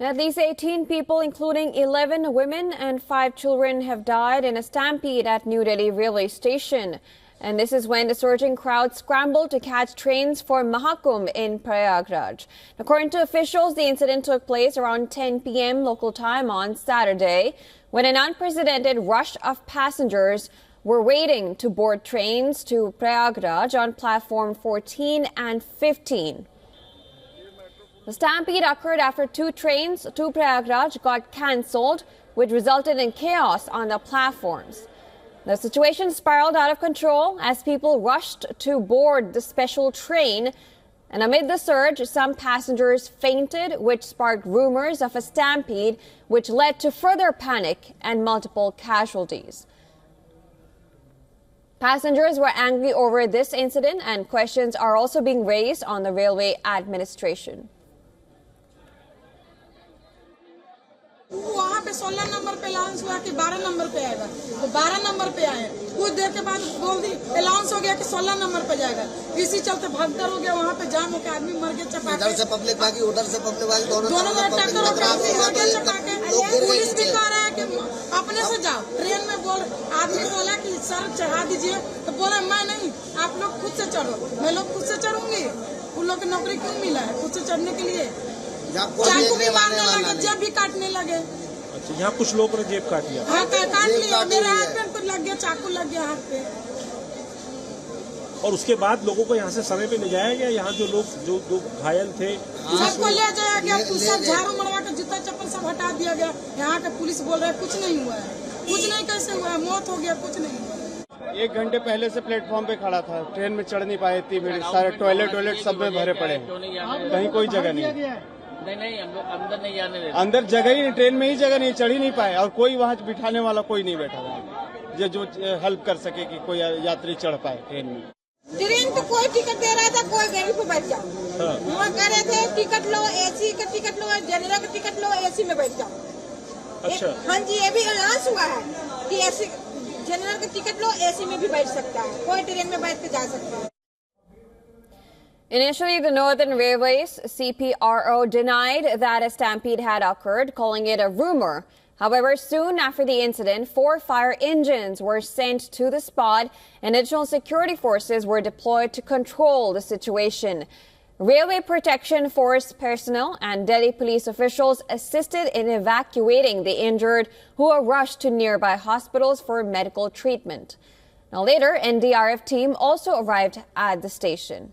At least 18 people, including 11 women and 5 children, have died in a stampede at New Delhi railway station. And this is when the surging crowd scrambled to catch trains for Mahakumbh in Prayagraj. According to officials, the incident took place around 10 p.m. local time on Saturday, when an unprecedented rush of passengers were waiting to board trains to Prayagraj on platform 14 and 15. The stampede occurred after 2 trains to Prayagraj got cancelled, which resulted in chaos on the platforms. The situation spiraled out of control as people rushed to board the special train, and amid the surge, some passengers fainted, which sparked rumors of a stampede, which led to further panic and multiple casualties. Passengers were angry over this incident, and questions are also being raised on the railway administration. वहाँ पे 16 number पे announce हुआ कि 12 number पे आएगा, तो 12 number पे आए। कुछ देर के बाद बोल दी अनाउंस हो गया कि 16 नंबर पे जाएगा। इसी चलते भगदड़ हो गया, वहाँ पे जाम हो के आदमी मर गए चपा के। इधर से पब्लिक भागी, उधर से पब्लिक भागी, दोनों में टक्कर हो गई चपा के। पुलिस भी कह रहा है कि अपने से जाओ। ट्रेन में आदमी बोला कि सर चढ़ा दीजिए, तो बोला मैं नहीं, आप लोग खुद से चढ़ो। मैं लोग खुद से चढ़ूंगी, उन लोग की नौकरी क्यों मिला है खुद से चढ़ने के लिए? चाकू भी मारने लगे, जेब भी काटने लगे। अच्छा, यहाँ कुछ लोगों ने जेब काट लिया? हाँ, काट लिया। मेरे हाथ पे कुछ लग गया, चाकू लग गया हाथ पे। और उसके बाद लोगों को यहाँ से समय पे ले जाया गया? यहाँ जो लोग जो घायल थे सबको ले जाया गया, सब झाड़ू मरवा के जूता चप्पल सब हटा दिया गया। यहाँ के पुलिस बोल रहे हैं कुछ नहीं हुआ है। कुछ नहीं कैसे हुआ है? मौत हो गया, कुछ नहीं हुआ। 1 घंटे पहले से प्लेटफॉर्म पे खड़ा था, ट्रेन में चढ़ नहीं पाए, इतनी भीड़, सारे टॉयलेट सब में भरे पड़े, कहीं कोई जगह नहीं। नहीं हम लोग अंदर नहीं जाने देते। अंदर जगह ही नहीं, ट्रेन में ही जगह नहीं, चढ़ ही नहीं पाए, और कोई वहाँ बिठाने वाला कोई नहीं बैठा था जो हेल्प कर सके कि कोई यात्री चढ़ पाए ट्रेन में। ट्रेन तो कोई टिकट दे रहा था, कोई गाड़ी पे बैठ जाओ। वहाँ कह रहे थे टिकट लो, एसी का टिकट लो, जनरल का टिकट लो, एसी में बैठ जाओ। अच्छा, हाँ जी, ये भी अनाउंस हुआ है कि एसी जनरल का टिकट लो, एसी में भी बैठ सकता है, कोई ट्रेन में बैठ के जा सकता है। Initially, the Northern Railways CPRO denied that a stampede had occurred, calling it a rumor. However, soon after the incident, 4 fire engines were sent to the spot and additional security forces were deployed to control the situation. Railway Protection Force personnel and Delhi police officials assisted in evacuating the injured, who were rushed to nearby hospitals for medical treatment. Now later, NDRF team also arrived at the station.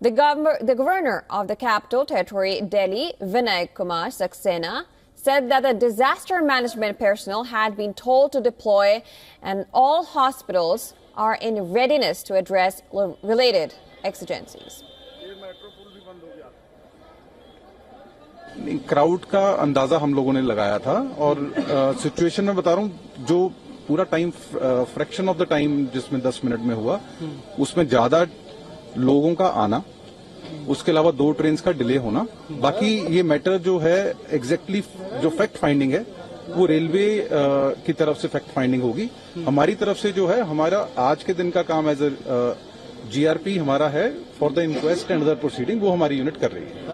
The governor of the capital territory, Delhi, Vinay Kumar Saxena, said that the disaster management personnel had been told to deploy and all hospitals are in readiness to address related exigencies. Crowd का अंदाजा हम लोगों ने लगाया था, और situation में बता रहा हूँ, जो पूरा time fraction of the time जिसमें 10 मिनट में हुआ, उसमें ज्यादा लोगों का आना, उसके अलावा 2 ट्रेन का डिले होना। बाकी ये मैटर जो है एग्जैक्टली जो फैक्ट फाइंडिंग है वो रेलवे की तरफ से फैक्ट फाइंडिंग होगी। हमारी तरफ से जो है, हमारा आज के दिन का काम एज अ जीआरपी हमारा है for the inquest and other proceeding, वो हमारी यूनिट कर रही है।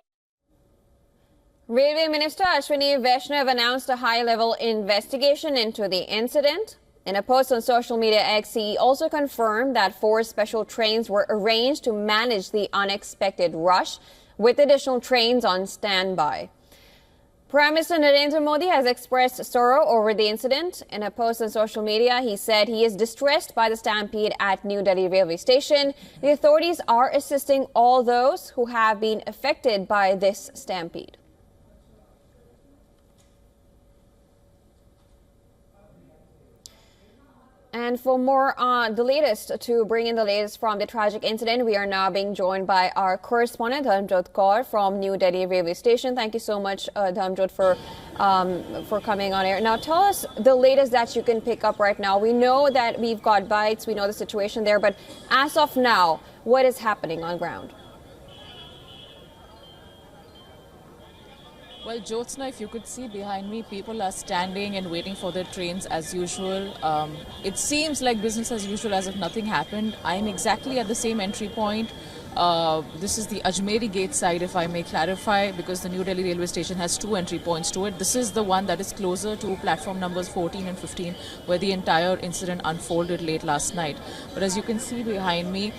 Railway Minister Ashwini Vaishnav announced a high-level investigation into the incident. In a post on social media X, he also confirmed that 4 special trains were arranged to manage the unexpected rush, with additional trains on standby. Prime Minister Narendra Modi has expressed sorrow over the incident. In a post on social media, he said he is distressed by the stampede at New Delhi railway station. The authorities are assisting all those who have been affected by this stampede. And for more on the latest, to bring in the latest from the tragic incident, we are now being joined by our correspondent, Dharmjot Kaur from New Delhi railway station. Thank you so much, Dharmjot, for coming on air. Now, tell us the latest that you can pick up right now. We know that we've got bites, we know the situation there, but as of now, what is happening on ground? Well, Jyotsna, if you could see behind me, people are standing and waiting for their trains as usual. It seems like business as usual, as if nothing happened. I'm exactly at the same entry point This is the Ajmeri gate side, if I may clarify, because the New Delhi railway station has 2 entry points to it. This is the one that is closer to platform numbers 14 and 15, where the entire incident unfolded late last night. But as you can see behind me,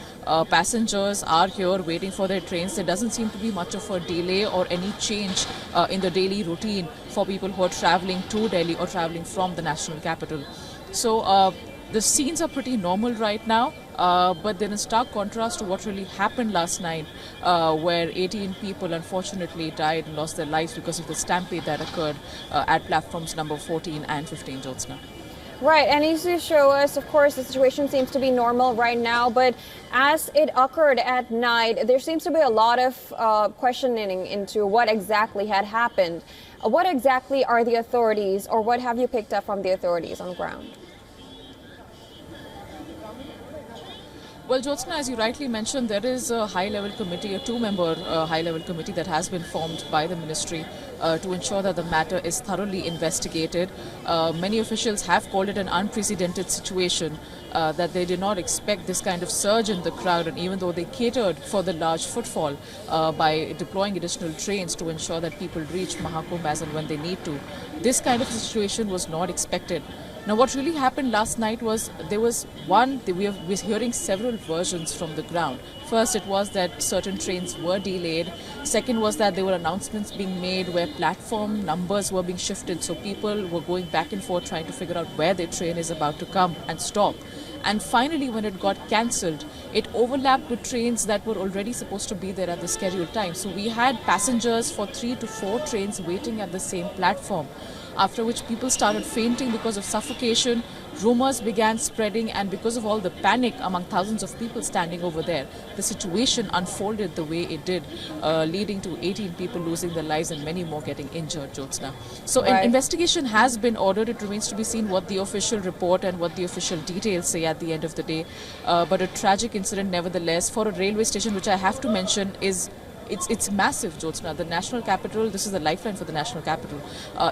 passengers are here waiting for their trains. There doesn't seem to be much of a delay or any change in the daily routine for people who are traveling to Delhi or traveling from the national capital. So the scenes are pretty normal right now, but they're in stark contrast to what really happened last night, where 18 people unfortunately died and lost their lives because of the stampede that occurred at platforms number 14 and 15, Jyotsna. Right, and you show us, of course, the situation seems to be normal right now, but as it occurred at night, there seems to be a lot of questioning into what exactly had happened. What exactly are the authorities, or what have you picked up from the authorities on the ground? Well, Jyotsna, as you rightly mentioned, there is a high-level committee, a 2-member high-level committee that has been formed by the ministry to ensure that the matter is thoroughly investigated. Many officials have called it an unprecedented situation, that they did not expect this kind of surge in the crowd, and even though they catered for the large footfall by deploying additional trains to ensure that people reach Mahakumbh as and when they need to, this kind of situation was not expected. Now, what really happened last night was we were hearing several versions from the ground. First, it was that certain trains were delayed. Second was that there were announcements being made where platform numbers were being shifted. So people were going back and forth trying to figure out where their train is about to come and stop. And finally, when it got cancelled, it overlapped with trains that were already supposed to be there at the scheduled time. So we had passengers for 3 to 4 trains waiting at the same platform, after which people started fainting because of suffocation. Rumors began spreading, and because of all the panic among thousands of people standing over there, the situation unfolded the way it did, leading to 18 people losing their lives and many more getting injured, Jyotsna. So an investigation has been ordered. It remains to be seen what the official report and what the official details say at the end of the day. But a tragic incident nevertheless for a railway station, which I have to mention is it's massive, Jyotsna. The national capital, this is the lifeline for the national capital.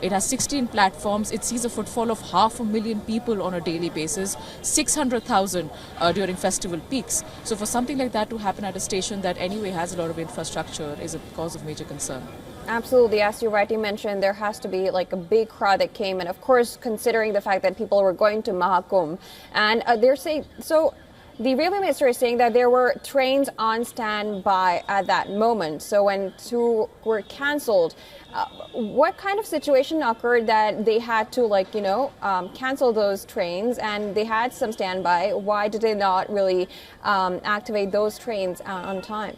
It has 16 platforms. It sees a footfall of 500,000 people on a daily basis, 600,000 during festival peaks. So for something like that to happen at a station that anyway has a lot of infrastructure is a cause of major concern. Absolutely. As you rightly mentioned, there has to be like a big crowd that came, and of course, considering the fact that people were going to Mahakumbh, and they're saying so. The railway minister is saying that there were trains on standby at that moment. So when 2 were cancelled, what kind of situation occurred that they had to, cancel those trains and they had some standby? Why did they not really activate those trains on time?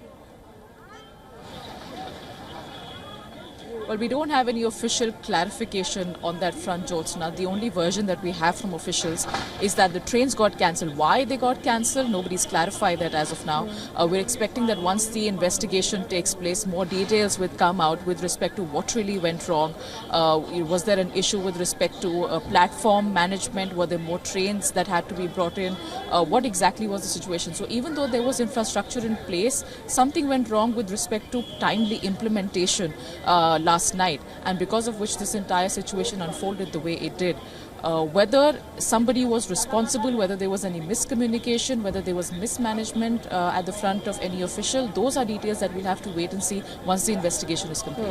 Well, we don't have any official clarification on that front, Jyotsna. The only version that we have from officials is that the trains got cancelled. Why they got cancelled, nobody's clarified that as of now. We're expecting that once the investigation takes place, more details will come out with respect to what really went wrong. Was there an issue with respect to platform management? Were there more trains that had to be brought in? What exactly was the situation? So even though there was infrastructure in place, something went wrong with respect to timely implementation last night, and because of which this entire situation unfolded the way it did. Whether somebody was responsible, whether there was any miscommunication, whether there was mismanagement at the front of any official, those are details that we'll have to wait and see once the investigation is complete.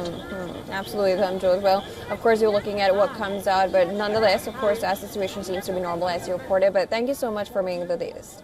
Absolutely, Dhanjot. Well, of course, you're looking at what comes out, but nonetheless, of course, the situation seems to be normal as you reported. But thank you so much for bringing the latest.